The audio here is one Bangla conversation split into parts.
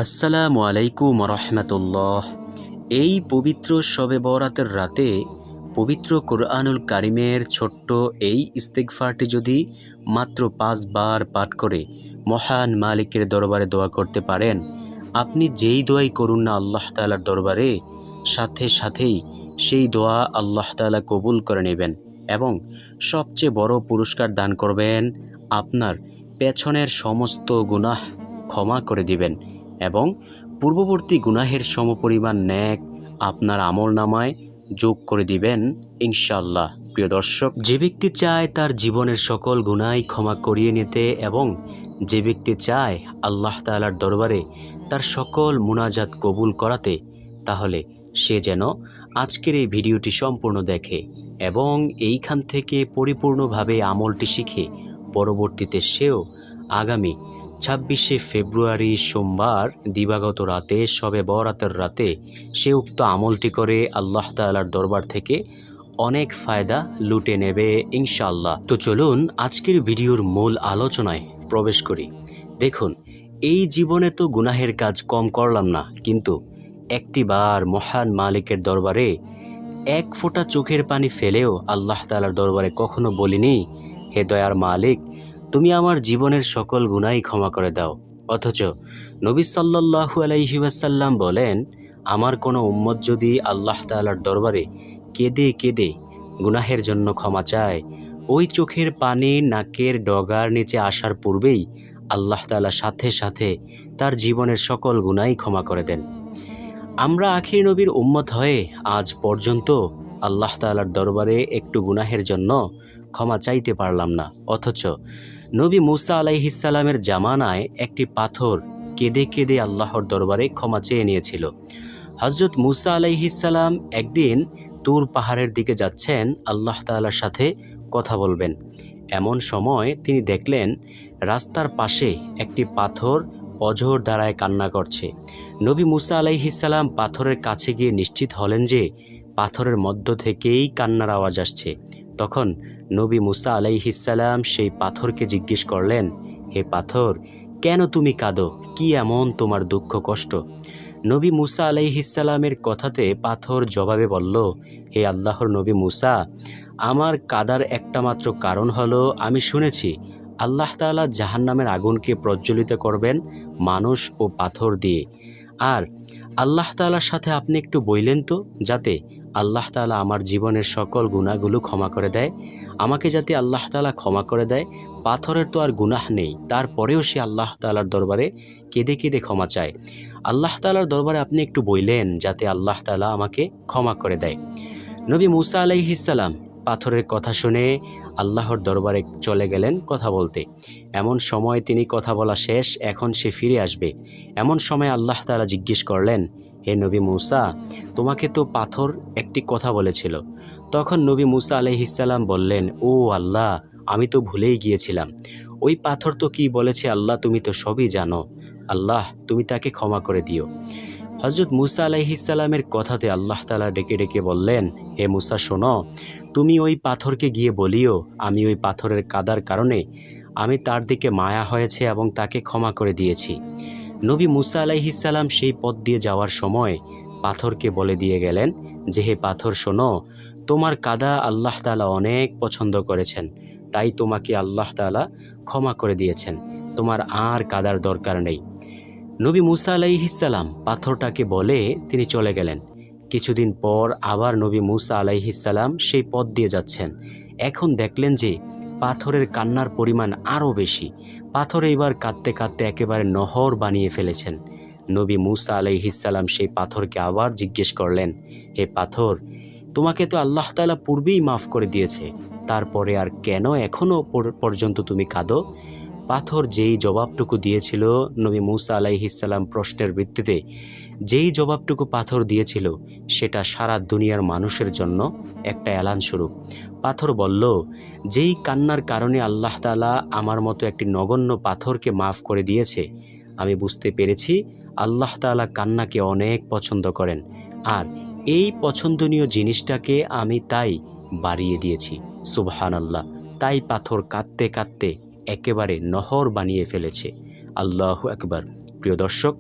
আসসালামু আলাইকুম রহমতুল্লাহ। এই পবিত্র শবে বরাতের রাতে পবিত্র কোরআনুল কারিমের ছোট্ট এই ইস্তিগফারটি যদি মাত্র 5 বার পাঠ করে মহান মালিকের দরবারে দোয়া করতে পারেন, আপনি যেই দোয়াই করুন না আল্লাহ তাআলার দরবারে, সাথে সাথেই সেই দোয়া আল্লাহ তাআলা কবুল করে নেবেন এবং সবচেয়ে বড় পুরস্কার দান করবেন। আপনার পেছনের সমস্ত গুনাহ ক্ষমা করে দিবেন এবং পূর্ববর্তী গুনাহের সমপরিমাণ নেক আপনার আমলনামায় যোগ করে দিবেন ইনশাআল্লাহ। প্রিয় দর্শক, যে ব্যক্তি চায় তার জীবনের সকল গুনাহ ক্ষমা করিয়ে নিতে এবং যে ব্যক্তি চায় আল্লাহ তাআলার দরবারে তার সকল মুনাজাত কবুল করাতে, তাহলে সে যেন আজকের এই ভিডিওটি সম্পূর্ণ দেখে এবং এইখান থেকে পরিপূর্ণভাবে আমলটি শিখে পরবর্তীতে সেও আগামী 26শে ফেব্রুয়ারি সোমবার দিবাগত রাতে শবে বরাতের রাতে সে উক্ত আমলটি করে আল্লাহ তাআলার দরবার থেকে অনেক ফায়দা লুটে নেবে ইনশাআল্লাহ। তো চলুন আজকের ভিডিওর মূল আলোচনায় প্রবেশ করি। দেখুন, এই জীবনে তো গুনাহের কাজ কম করলাম না, কিন্তু একটিবার মহান মালিকের দরবারে এক ফোঁটা চোখের পানি ফেলেও আল্লাহ তাআলার দরবারে কখনো বলিনি, হে দয়ার মালিক, তুমি আমার জীবনের সকল গুনাহ ক্ষমা করে দাও। অথচ নবী সাল্লাল্লাহু আলাইহি ওয়াসাল্লাম বলেন, আমার কোনো উম্মত যদি আল্লাহ তাআলার দরবারে কেঁদে কেঁদে গুনাহের জন্য ক্ষমা চায়, ওই চোখের পানি নাকের ডগার নিচে আসার পূর্বেই আল্লাহ তাআলা সাথে সাথে তার জীবনের সকল গুনাহ ক্ষমা করে দেন। আমরা আখির নবীর উম্মত হয়ে আজ পর্যন্ত আল্লাহ তাআলার দরবারে একটু গুনাহের জন্য ক্ষমা চাইতে পারলাম না। অথচ নবী মুসা আলাইহিস সালামের জামানায় একটি পাথর কেঁদে কেঁদে আল্লাহর দরবারে ক্ষমা চেয়ে নিয়েছিল। হযরত মুসা আলাইহিস সালাম একদিন তুর পাহাড়ের দিকে যাচ্ছেন আল্লাহ তাআলার সাথে কথা বলবেন। এমন সময় তিনি দেখলেন রাস্তার পাশে একটি পাথর অঝোর দাঁড়ায় কান্না করছে। নবী মুসা আলাইহিস সালাম পাথরের কাছে গিয়ে নিশ্চিত হলেন যে পাথরের মধ্য থেকেই কান্নার আওয়াজ আসছে। তখন নবী মুসা আলাইহিস সালাম সেই পাথরকে জিজ্ঞেস করলেন, হে পাথর, কেন তুমি কাঁদো? কি এমন তোমার দুঃখ কষ্ট? নবী মুসা আলাইহিস সালামের কথাতে পাথর জবাবে বলল, হে আল্লাহর নবী মুসা, আমার কাদার একটা মাত্র কারণ হলো আমি শুনেছি আল্লাহ তাআলা জাহান্নামের আগুনকে প্রজ্বলিত করবেন মানুষ ও পাথর দিয়ে। আর আল্লাহ তাআলার সাথে আপনি একটু বললেন তো, যাতে আল্লাহ তাআলা আমার জীবনের সকল গুনাহগুলো ক্ষমা করে দেয়। আমাকে যাতে আল্লাহ তাআলা ক্ষমা করে দেয়। পাথরের তো আর গুনাহ নেই, তারপরেও সে আল্লাহ তাআলার দরবারে কেঁদে কেঁদে ক্ষমা চায়। আল্লাহ তাআলার দরবারে আপনি একটু বললেন যাতে আল্লাহ তাআলা আমাকে ক্ষমা করে দেয়। নবী মুসা আলাইহিস সালাম পাথরের কথা শুনে আল্লাহর দরবারে চলে গেলেন কথা বলতে। এমন সময় তিনি কথা বলা শেষ, এখন সে ফিরে আসবে। এমন সময় আল্লাহ তাআলা জিজ্ঞেস করলেন, হে নবী মুসা, তোমাকে তো পাথর একটি কথা বলেছিল। তখন নবী মুসা আলাইহিস সালাম বললেন, ও আল্লাহ, আমি তো ভুলেই গিয়েছিলাম। ওই পাথর তো কি বলেছে আল্লাহ তুমি তো সবই জানো। আল্লাহ, তুমি তাকে ক্ষমা করে দিও। হযরত মুসা আলাইহিস সালামের কথাতে আল্লাহ তাআলা ডেকে ডেকে বললেন, হে মুসা শোনো, তুমি ওই পাথরকে গিয়ে বলিও আমি ওই পাথরের কাদার কারণে আমি তার দিকে মায়া হয়েছে এবং তাকে ক্ষমা করে দিয়েছি। নবী মুসা আলাইহিস সালাম সেই পথ দিয়ে যাওয়ার সময় পাথরকে বলে দিয়ে গেলেন যে, হে পাথর শোনো, তোমার কাদা আল্লাহ তাআলা অনেক পছন্দ করেছেন, তাই তোমাকে আল্লাহ তাআলা ক্ষমা করে দিয়েছেন, তোমার আর কাদার দরকার নেই। নবী মুসা আলাইহিস সালাম পাথরটাকে বলে তিনি চলে গেলেন। কিছুদিন পর আবার নবী মুসা আলাইহিস সালাম সেই পথ দিয়ে যাচ্ছেন। এখন দেখলেন যে পাথরের কান্নার পরিমাণ আরও বেশি। পাথর এবার কাঁদতে কাঁদতে একেবারে নহর বানিয়ে ফেলেছেন। নবী মুসা আলাইহিস সালাম সেই পাথরকে আবার জিজ্ঞেস করলেন, হে পাথর, তোমাকে তো আল্লাহ তাআলা পূর্বেই মাফ করে দিয়েছে, তারপরে আর কেন এখনও পর্যন্ত তুমি কাঁদো? পাথর যেই জবাবটুকু দিয়েছিল, নবী মুসা আলাইহিস সালাম প্রশ্নের ভিত্তিতে যেই জবাবটুকু পাথর দিয়েছিল, সেটা সারা দুনিয়ার মানুষের জন্য একটা এলান স্বরূপ। পাথর বলল, যেই কান্নার কারণে আল্লাহ তাআলা আমার মতো একটি নগণ্য পাথরকে মাফ করে দিয়েছে, আমি বুঝতে পেরেছি আল্লাহ তাআলা কান্নাকে অনেক পছন্দ করেন, আর এই পছন্দনীয় জিনিসটাকে আমি তাই বাড়িয়ে দিয়েছি। সুবহানাল্লাহ। তাই পাথর কাঁদতে কাঁদতে একেবারে নহর বানিয়ে ফেলেছে। আল্লাহু আকবার। প্রিয় দর্শক,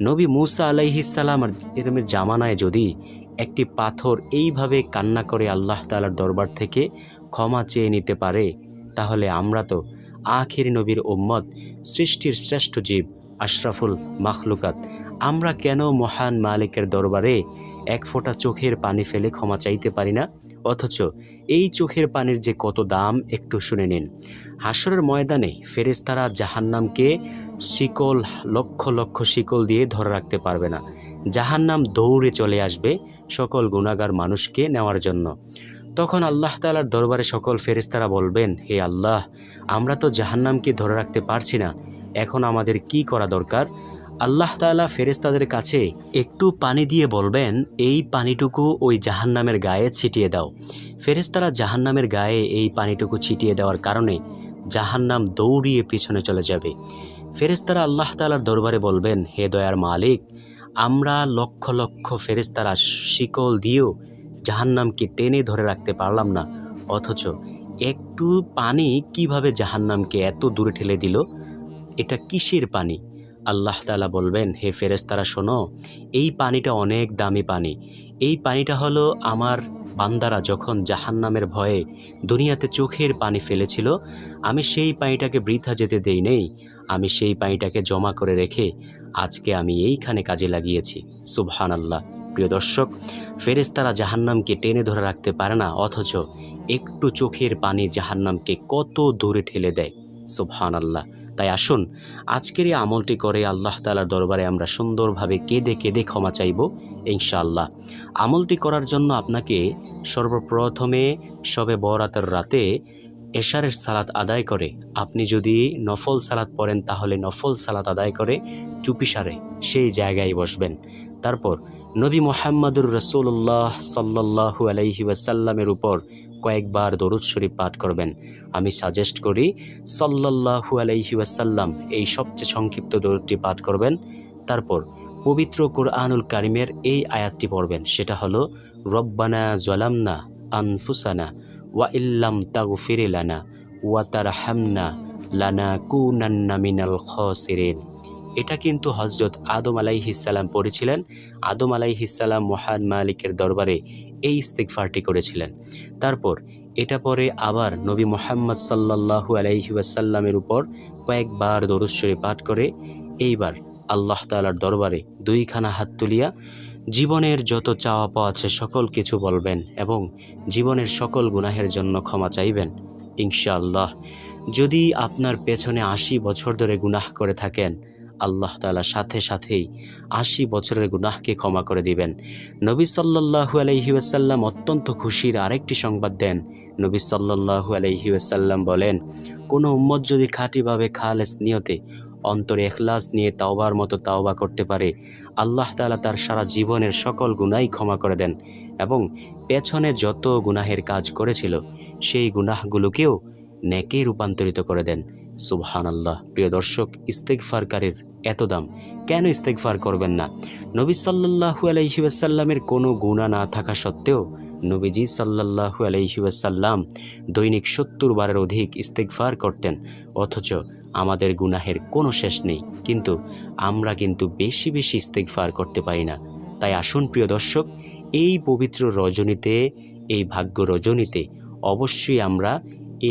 নবী মুসা আলাইহিস সালাম এর জামানায় যদি একটি পাথর এইভাবে কান্না করে আল্লাহ তাআলার দরবার থেকে ক্ষমা চেয়ে নিতে পারে, তাহলে আমরা তো আখির নবীর উম্মত, সৃষ্টির শ্রেষ্ঠ জীব, আশরাফুল মাখলুকাত, আমরা কেন মহান মালিকের দরবারে এক ফোঁটা চোখের পানি ফেলে ক্ষমা চাইতে পারি না? অথচ এই চোখের পানির যে কত দাম একটু শুনে নিন। হাসরের ময়দানে ফেরেশতারা জাহান্নামকে শিকল, লক্ষ লক্ষ শিকল দিয়ে ধরে রাখতে পারবে না। জাহান্নাম দৌড়ে চলে আসবে সকল গুনাহগার মানুষকে নেওয়ার জন্য। তখন আল্লাহ তাআলার দরবারে সকল ফেরেশতারা বলবেন, হে আল্লাহ, আমরা তো জাহান্নামকে ধরে রাখতে পারছি না, এখন আমাদের কি করা দরকার? আল্লাহ তাআলা ফেরেশতাদের কাছে একটু পানি দিয়ে বলবেন, এই পানিটুকু ওই জাহান্নামের গায়ে ছিটিয়ে দাও। ফেরেশতারা জাহান্নামের গায়ে এই পানিটুকু ছিটিয়ে দেওয়ার কারণে জাহান্নাম দৌড়িয়ে পিছনে চলে যাবে। ফেরেশতারা আল্লাহ তাআলার দরবারে বলবেন, হে দয়ার মালিক, আমরা লক্ষ লক্ষ ফেরেশতারা শিকল দিয়েও জাহান্নামকে টেনে ধরে রাখতে পারলাম না, অথচ একটু পানি কিভাবে জাহান্নামকে এত দূরে ঠেলে দিল? এটা কিসের পানি? আল্লাহ তাআলা বলবেন, হে ফেরেশতারা শোনো, এই পানিটা অনেক দামি পানি। এই পানিটা হলো আমার বান্দারা যখন জাহান্নামের ভয়ে দুনিয়াতে চোখের পানি ফেলেছিল, আমি সেই পানিটাকে বৃথা যেতে দেই নেই, আমি সেই পানিটাকে জমা করে রেখে আজকে আমি এইখানে কাজে লাগিয়েছি। সুবহানাল্লাহ। প্রিয় দর্শক, ফেরেশতারা জাহান্নামকে টেনে ধরে রাখতে পারে না, অথচ একটু চোখের পানি জাহান্নামকে কত দূরে ঠেলে দেয়। সুবহানাল্লাহ। তাই আসুন আজকের এই আমলটি করে আল্লাহ তাআলার দরবারে আমরা সুন্দরভাবে কেঁদে কেঁদে ক্ষমা চাইব ইনশাআল্লাহ। আমলটি করার জন্য আপনাকে সর্বপ্রথমে শবে বরাতের রাতে এশারের সালাত আদায় করে, আপনি যদি নফল সালাত পড়েন তাহলে নফল সালাত আদায় করে চুপিসারে সেই জায়গায় বসবেন। তারপর নবী মুহাম্মদুর রাসূলুল্লাহ সাল্লাল্লাহু আলাইহি ওয়াসাল্লামের উপর কয়েকবার দরুদ শরীফ পাঠ করবেন। আমি সাজেস্ট করি সাল্লাল্লাহু আলাইহি ওয়াসাল্লাম এই সবচেয়ে সংক্ষিপ্ত দরুদটি পাঠ করবেন। তারপর পবিত্র কোরআনুল কারিমের এই আয়াতটি পড়বেন, সেটা হলো রব্বানা যালামনা আনফুসানা ওয়া ইল্লাম তাগফির লানা ওয়া তারহামনা লানাকুনান্না মিনাল খাসিরিন। এটা কিন্তু হযরত আদম আলাইহিস সালাম পড়েছিলেন। আদম আলাইহিস সালাম মহান মালিকের দরবারে এই ইস্তিগফারটি করেছিলেন। তারপর এটা পরে আবার নবী মুহাম্মদ সাল্লাল্লাহু আলাইহি ওয়াসাল্লামের উপর কয়েকবার দরুদ শরীফ পাঠ করে এইবার আল্লাহ তাআলার দরবারে দুইখানা হাত তুলিয়া জীবনের যত চাওয়া পাওয়া আছে সকল কিছু বলবেন এবং জীবনের সকল গুনাহের জন্য ক্ষমা চাইবেন ইনশাআল্লাহ। যদি আপনার পেছনে 80 বছর ধরে গুনাহ করে থাকেন, আল্লাহ তাআলা সাথে সাথেই 80 বছরের গুনাহকে ক্ষমা করে দিবেন। নবী সাল্লাল্লাহু আলাইহি ওয়াসাল্লাম অত্যন্ত খুশির আরেকটি সংবাদ দেন। নবী সাল্লাল্লাহু আলাইহি ওয়াসাল্লাম বলেন, কোনো উম্মত যদি খাঁটিভাবে খালেস নিয়তে অন্তরে ইখলাস নিয়ে তাওবার মতো তাওবা করতে পারে, আল্লাহ তাআলা তার সারা জীবনের সকল গুনাহই ক্ষমা করে দেন এবং পেছনে যত গুনাহের কাজ করেছিল সেই গুনাহগুলোকেও নেকে রূপান্তরিত করে দেন। সুবহানাল্লাহ। প্রিয় দর্শক, ইস্তিগফারকারীর এত দাম, কেন ইস্তিগফার করবেন না? নবী সাল্লাল্লাহু আলাইহি ওয়াসাল্লামের কোনো গুনাহ না থাকা সত্ত্বেও নবীজি সাল্লাল্লাহু আলাইহি ওয়াসাল্লাম দৈনিক 70 বারের অধিক ইস্তিগফার করতেন, অথচ আমাদের গুনাহের কোনো শেষ নেই, কিন্তু আমরা কিন্তু বেশি বেশি ইস্তিগফার করতে পারি না। তাই আসুন প্রিয় দর্শক, এই পবিত্র রজনীতে, এই ভাগ্য রজনীতে অবশ্যই আমরা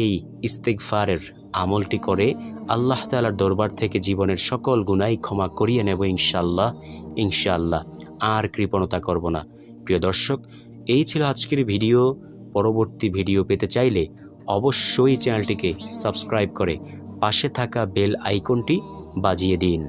এই ইস্তিগফারের আমলটি করে আল্লাহ তাআলার দরবার থেকে জীবনের সকল গুনাহ ক্ষমা করিয়ে নেব ইনশাআল্লাহ। ইনশাআল্লাহ আর কৃপণতা করব না। প্রিয় দর্শক, এই ছিল আজকের ভিডিও। পরবর্তী ভিডিও পেতে চাইলে অবশ্যই চ্যানেলটিকে সাবস্ক্রাইব করে পাশে থাকা বেল আইকনটি বাজিয়ে দিন।